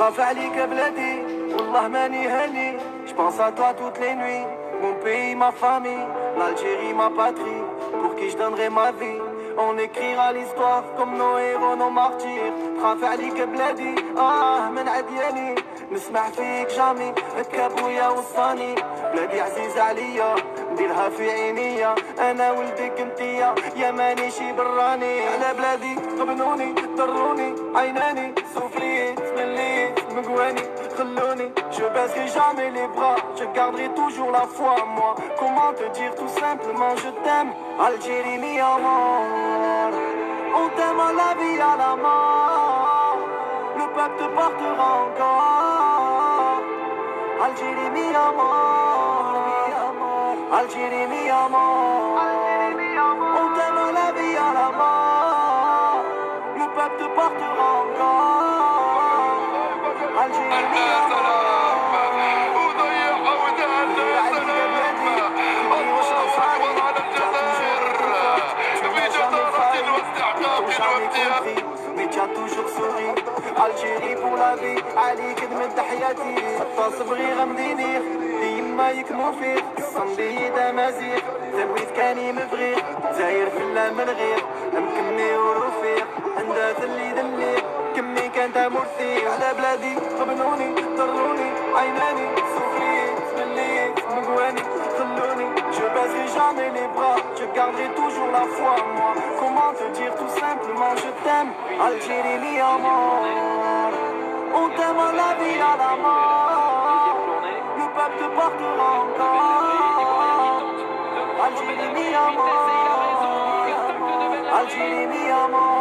خاف عليك بلادي والله ماني هاني. J'pense à toi toutes les nuits. Mon pays, ma famille, l'Algérie, ma patrie, pour qui je donnerai ma vie. On écrira l'histoire comme nos héros, nos martyrs. خاف عليك بلادي من عدياني. نسمع فيك جامي هكا بويا وصاني. بلادي عزيزة عليا نديرها في عينيا. انا ولدك انتيا يا مانيشي براني. على بلادي غبنوني ضروني عيناني. سوفليت مليت مقواني خلوني. Je baisserai jamais les bras, je garderai toujours la foi en moi. Comment te dire tout simplement je t'aime. Algérie mi amor. On t'aime à la vie à la mort. Le peuple te portera encore. Algérie mi amor. Algérie mi amor. On t'aime à la vie à la mort. Le peuple te portera encore. Algérie mi amor. Mais tu as toujours souri. Algérie pour la vie عليك نمد حياتي. حتى صبغي غمديني ديما يكمو فيه. الصندي دمازيغ تبويت كاني مبغيغ. زاير في الله من غير مكمي ورفيق. عندها ذلي ذلي كمي كانت مرثي. على بلادي غبنوني ضروني عيناني. سوفليت مليت مقواني خلوني. Je baisserai jamais les bras, je garderai toujours la foi en moi. Comment te dire tout simplement je t'aime. Algérie mi amor. On t'aime à la vie à la mort. Le peuple te portera encore. Algérie mi amor. Algérie mi amor.